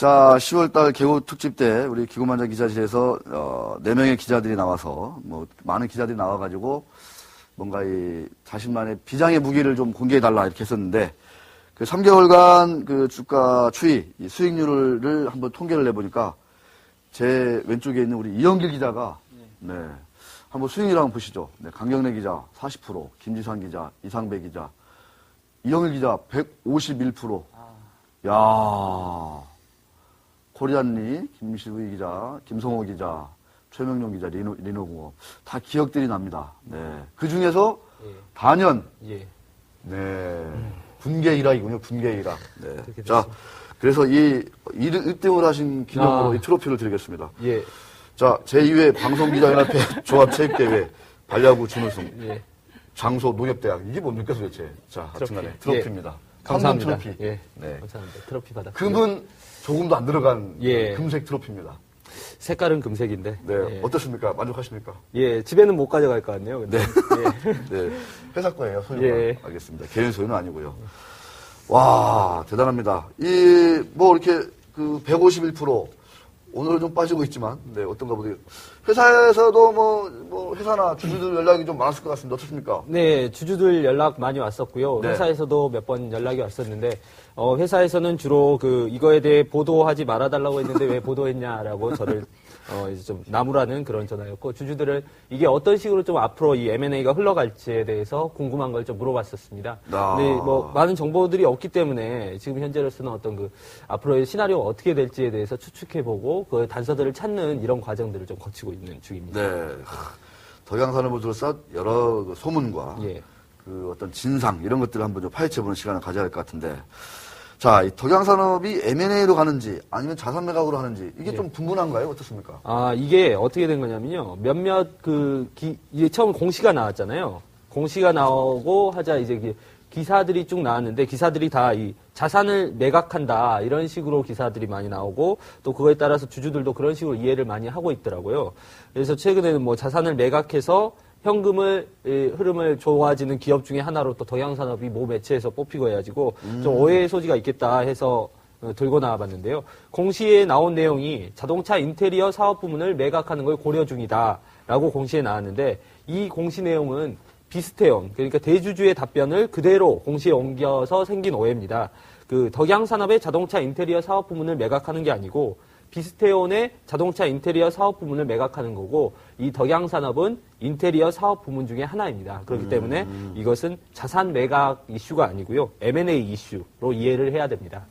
자, 10월달 개국 특집 때 우리 기고만장 기자실에서 4명의 기자들이 나와서 뭐 많은 기자들이 나와가지고 뭔가 이 자신만의 비장의 무기를 좀 공개해달라 이렇게 했었는데 그 3개월간 그 주가 추이, 수익률을 한번 통계를 내보니까 제 왼쪽에 있는 우리 이영길 기자가 네. 한번 수익률 한번 보시죠. 네, 강경래 기자 40%, 김지산 기자, 이상배 기자, 이영일 기자 151%. 야, 코리안리, 김시우이 기자, 김성호 기자, 최명용 기자, 리노공업 다 기억들이 납니다. 네, 그 중에서 단연 네, 군계 일학이군요. 군계 일학. 네, 자, 그래서 이 1등을 하신 기념으로 이 트로피를 드리겠습니다. 예. 자, 제2회 방송기자연합회 종합체육대회 발야구 준우승 장소 농협대학 이게 뭡니까 도대체? 자, 하여튼간에 트로피입니다. 감사합니다. 트로피. 예. 네. 감사합니다. 트로피 받았습니다. 금은 조금도 안 들어간 금색 트로피입니다. 색깔은 금색인데. 네. 어떻습니까? 만족하십니까? 예. 집에는 못 가져갈 것 같네요. 근데. 네. 네. 회사 거예요. 소유가. 알겠습니다. 개인 소유는 아니고요. 와, 대단합니다. 뭐 이렇게 그 151% 오늘은 좀 빠지고 있지만, 네, 어떤가 보세요. 회사에서도 뭐, 회사나 주주들 연락이 좀 많았을 것 같습니다. 어떻습니까? 네, 주주들 연락 많이 왔었고요. 네. 회사에서도 몇 번 연락이 왔었는데, 회사에서는 주로 이거에 대해 보도하지 말아달라고 했는데 왜 보도했냐라고 저를, 이제 좀 나무라는 그런 전화였고, 주주들은 이게 어떤 식으로 좀 앞으로 이 M&A가 흘러갈지에 대해서 궁금한 걸 좀 물어봤었습니다. 근데 뭐, 많은 정보들이 없기 때문에 지금 현재로서는 어떤 앞으로의 시나리오가 어떻게 될지에 대해서 추측해보고, 그 단서들을 찾는 이런 과정들을 좀 거치고 있는 중입니다. 네. 덕양산업을 둘러싼 여러 소문과 그 어떤 진상, 이런 것들을 한번 좀 파헤쳐보는 시간을 가져야 할 것 같은데, 자, 이 덕양산업이 M&A로 가는지 아니면 자산 매각으로 하는지 이게 좀 분분한가요? 어떻습니까? 이게 어떻게 된 거냐면요. 몇몇 이제 처음 공시가 나왔잖아요. 공시가 나오고 하자 이제 기사들이 쭉 나왔는데 기사들이 다 이 자산을 매각한다 이런 식으로 기사들이 많이 나오고 또 그거에 따라서 주주들도 그런 식으로 이해를 많이 하고 있더라고요. 그래서 최근에는 뭐 자산을 매각해서 현금을 흐름을 좋아지는 기업 중에 하나로 또 덕양산업이 모 매체에서 뽑히고 해가지고 좀 오해의 소지가 있겠다 해서 들고 나와봤는데요. 공시에 나온 내용이 자동차 인테리어 사업 부문을 매각하는 걸 고려 중이다라고 공시에 나왔는데 이 공시 내용은 비슷해요. 그러니까 대주주의 답변을 그대로 공시에 옮겨서 생긴 오해입니다. 덕양산업의 자동차 인테리어 사업 부문을 매각하는 게 아니고 비스테온의 자동차 인테리어 사업 부문을 매각하는 거고 이 덕양산업은 인테리어 사업 부문 중에 하나입니다. 그렇기 때문에 이것은 자산 매각 이슈가 아니고요. M&A 이슈로 이해를 해야 됩니다.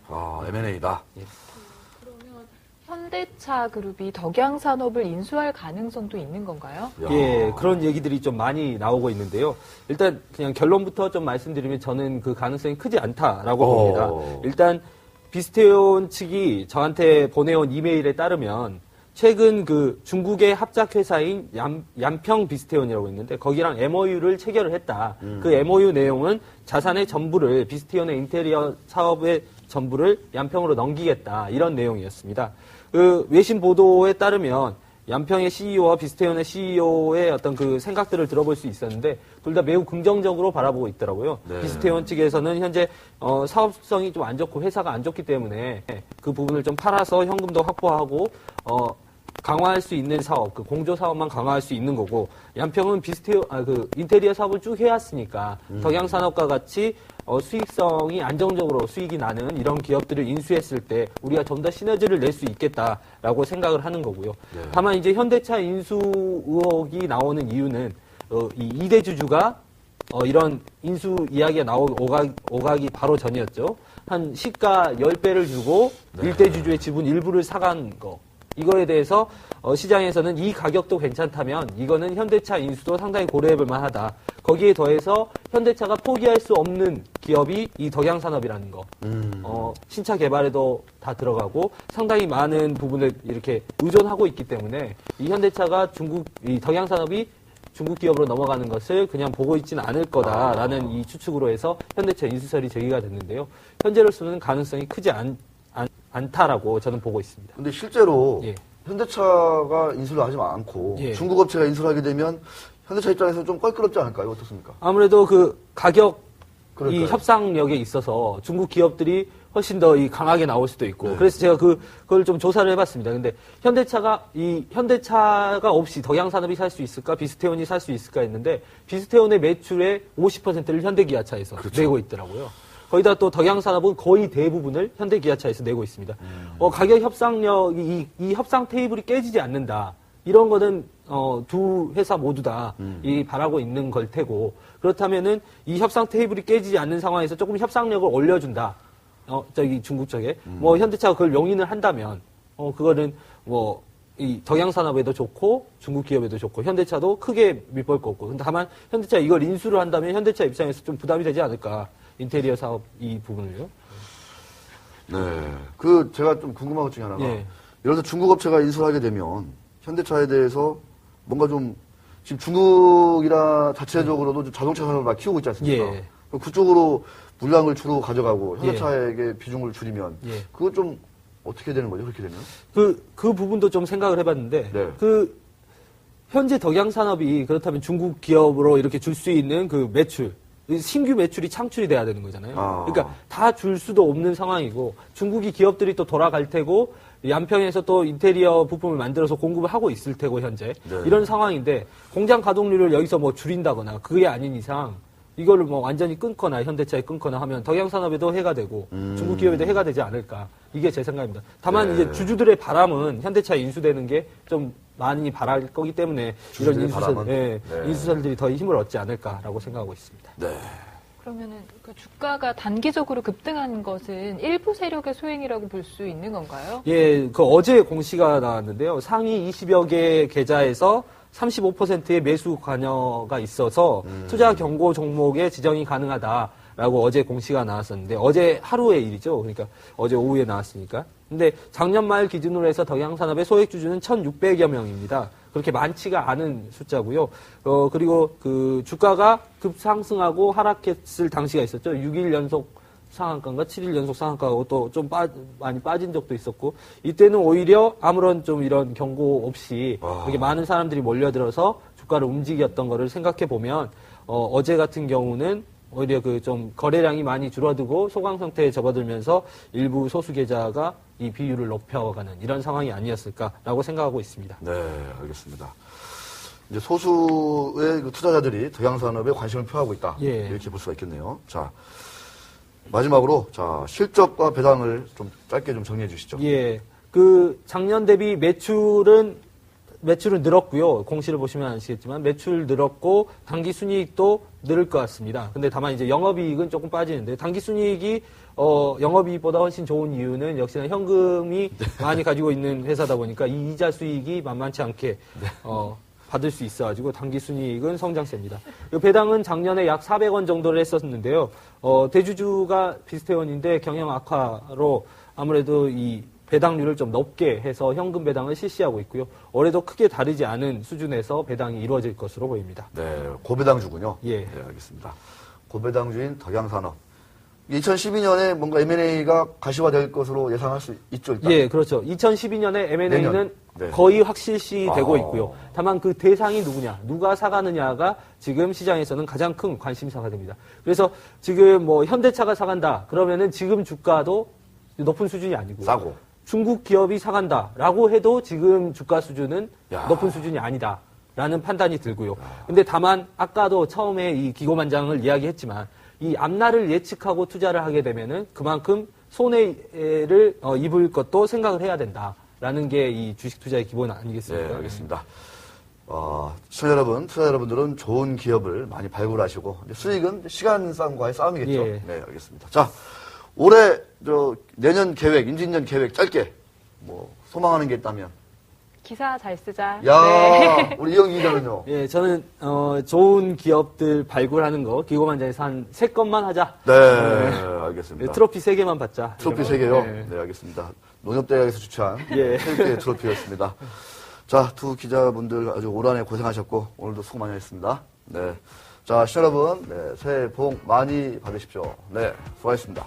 M&A다. 예. 그러면 현대차 그룹이 덕양산업을 인수할 가능성도 있는 건가요? 예, 그런 얘기들이 좀 많이 나오고 있는데요. 일단 그냥 결론부터 좀 말씀드리면 저는 그 가능성이 크지 않다라고 봅니다. 일단 비스테온 측이 저한테 보내온 이메일에 따르면 최근 중국의 합작 회사인 얌평 비스테온이라고 있는데 거기랑 MOU를 체결을 했다. 그 MOU 내용은 자산의 전부를 비스테온의 인테리어 사업의 전부를 얌평으로 넘기겠다. 이런 내용이었습니다. 외신 보도에 따르면 얌평의 CEO와 비스테온의 CEO의 어떤 생각들을 들어볼 수 있었는데 둘 다 매우 긍정적으로 바라보고 있더라고요. 네. 비스테온 측에서는 현재 사업성이 좀 안 좋고 회사가 안 좋기 때문에 그 부분을 좀 팔아서 현금도 확보하고 강화할 수 있는 사업, 공조 사업만 강화할 수 있는 거고 얌평은 인테리어 사업을 쭉 해왔으니까 덕양산업과 같이 수익성이 안정적으로 수익이 나는 이런 기업들을 인수했을 때 우리가 좀 더 시너지를 낼 수 있겠다라고 생각을 하는 거고요. 네. 다만 이제 현대차 인수 의혹이 나오는 이유는 이 2대 주주가 이런 인수 이야기가 나온 오각이 바로 전이었죠. 한 시가 10배를 주고 1대 주주의 지분 일부를 사간 거. 이거에 대해서 시장에서는 이 가격도 괜찮다면 이거는 현대차 인수도 상당히 고려해볼 만하다. 거기에 더해서 현대차가 포기할 수 없는 기업이 이 덕양산업이라는 거. 신차 개발에도 다 들어가고 상당히 많은 부분을 이렇게 의존하고 있기 때문에 이 현대차가 이 덕양산업이 중국 기업으로 넘어가는 것을 그냥 보고 있지는 않을 거다라는 이 추측으로 해서 현대차 인수설이 제기가 됐는데요. 현재로서는 가능성이 크지 않다라고 저는 보고 있습니다. 근데 실제로 현대차가 인수를 하지 않고 중국 업체가 인수를 하게 되면 현대차 입장에서 좀 껄끄럽지 않을까요? 어떻습니까? 아무래도 가격 이 협상력에 있어서 중국 기업들이 훨씬 더 강하게 나올 수도 있고. 네. 그래서 제가 그걸 좀 조사를 해봤습니다. 근데 현대차가 없이 덕양산업이 살 수 있을까? 비스테온이 살 수 있을까 했는데 비스테온의 매출의 50%를 현대기아차에서 그렇죠. 내고 있더라고요. 거기다 또 덕양산업은 거의 대부분을 현대기아차에서 내고 있습니다. 가격 협상력이 이 협상 테이블이 깨지지 않는다. 이런 거는 두 회사 모두 다 바라고 있는 걸 테고 그렇다면은 이 협상 테이블이 깨지지 않는 상황에서 조금 협상력을 올려준다. 중국 쪽에 뭐 현대차가 그걸 용인을 한다면 그거는 뭐 이 덕양산업에도 좋고 중국 기업에도 좋고 현대차도 크게 밑볼 거 없고 근데 다만 현대차 이걸 인수를 한다면 현대차 입장에서 좀 부담이 되지 않을까 인테리어 사업 이 부분을요. 네. 제가 좀 궁금한 것 중에 하나가, 예. 예를 들어서 중국 업체가 인수를 하게 되면, 현대차에 대해서 뭔가 좀, 지금 중국이라 자체적으로도 좀 자동차 산업을 막 키우고 있지 않습니까? 예. 그쪽으로 물량을 주로 가져가고, 현대차에게 비중을 줄이면, 예. 그거 좀 어떻게 되는 거죠, 그렇게 되면? 그 부분도 좀 생각을 해봤는데, 네. 현재 덕양산업이 그렇다면 중국 기업으로 이렇게 줄 수 있는 그 매출, 신규 매출이 창출이 돼야 되는 거잖아요. 그러니까 다 줄 수도 없는 상황이고 중국이 기업들이 또 돌아갈 테고 양평에서 또 인테리어 부품을 만들어서 공급을 하고 있을 테고 현재 네. 이런 상황인데 공장 가동률을 여기서 뭐 줄인다거나 그게 아닌 이상 이거를 뭐 완전히 끊거나 현대차에 끊거나 하면 덕양산업에도 해가 되고 중국 기업에도 해가 되지 않을까 이게 제 생각입니다. 다만 네. 이제 주주들의 바람은 현대차에 인수되는 게 좀 많이 바랄 거기 때문에 이런 인수설들이 더 힘을 얻지 않을까라고 생각하고 있습니다. 네. 그러면은 그 주가가 단기적으로 급등한 것은 일부 세력의 소행이라고 볼 수 있는 건가요? 예, 어제 공시가 나왔는데요. 상위 20여 개 계좌에서 35%의 매수 관여가 있어서 투자 경고 종목에 지정이 가능하다라고 어제 공시가 나왔었는데 어제 하루의 일이죠. 그러니까 어제 오후에 나왔으니까. 근데 작년 말 기준으로 해서 덕양산업의 소액 주주는 1,600여 명입니다. 그렇게 많지가 않은 숫자고요. 그리고 그 주가가 급상승하고 하락했을 당시가 있었죠. 6일 연속 상한가인가 7일 연속 상한가고 또 좀 많이 빠진 적도 있었고 이때는 오히려 아무런 좀 이런 경고 없이 그렇게 많은 사람들이 몰려들어서 주가를 움직였던 거를 생각해 보면 어제 같은 경우는 오히려 좀 거래량이 많이 줄어들고 소강 상태에 접어들면서 일부 소수 계좌가 이 비율을 높여가는 이런 상황이 아니었을까라고 생각하고 있습니다. 네, 알겠습니다. 이제 소수의 그 투자자들이 덕양산업에 관심을 표하고 있다. 예. 이렇게 볼 수가 있겠네요. 자, 마지막으로 실적과 배당을 좀 짧게 좀 정리해 주시죠. 예. 작년 대비 매출은 늘었고요. 공시를 보시면 아시겠지만 매출 늘었고 당기 순이익도 늘을 것 같습니다. 근데 다만 이제 영업이익은 조금 빠지는데 당기 순이익이 영업이익보다 훨씬 좋은 이유는 역시나 현금이 많이 가지고 있는 회사다 보니까 이 이자 수익이 만만치 않게 받을 수 있어가지고 당기 순이익은 성장세입니다. 배당은 작년에 약 400원 정도를 했었는데요. 대주주가 비스테온인데 경영 악화로 아무래도 이 배당률을 좀 높게 해서 현금 배당을 실시하고 있고요. 올해도 크게 다르지 않은 수준에서 배당이 이루어질 것으로 보입니다. 네, 고배당주군요. 예. 네, 알겠습니다. 고배당주인 덕양산업. 2012년에 뭔가 M&A가 가시화될 것으로 예상할 수 있죠, 일단. 예, 그렇죠. 2012년에 M&A는 네. 거의 확실시 되고 아. 있고요. 다만 그 대상이 누구냐, 누가 사가느냐가 지금 시장에서는 가장 큰 관심사가 됩니다. 그래서 지금 뭐 현대차가 사간다, 그러면은 지금 주가도 높은 수준이 아니고. 싸고. 중국 기업이 사간다라고 해도 지금 주가 수준은 야. 높은 수준이 아니다라는 판단이 들고요. 근데 다만 아까도 처음에 이 기고만장을 이야기했지만 이 앞날을 예측하고 투자를 하게 되면은 그만큼 손해를 입을 것도 생각을 해야 된다라는 게 이 주식 투자의 기본 아니겠습니까? 네, 알겠습니다. 시청자 여러분, 투자 여러분들은 좋은 기업을 많이 발굴하시고 이제 수익은 시간 싸움과의 싸움이겠죠. 예. 네, 알겠습니다. 자, 올해 내년 계획, 임진년 계획 짧게 뭐 소망하는 게 있다면. 기사 잘 쓰자. 야, 네. 우리 이영기 기자는요. 예, 저는 좋은 기업들 발굴하는 거 기고만장에서 한 3건만 하자. 네, 알겠습니다. 트로피 3개만 받자. 트로피 이런 거. 3개요? 네. 네, 알겠습니다. 농협대학에서 주최한 예. 3개의 트로피였습니다. 자, 두 기자분들 아주 올 한해 고생하셨고, 오늘도 수고 많이 하셨습니다. 네. 자, 시청자 여러분, 네, 새해 복 많이 받으십시오. 네, 수고하셨습니다.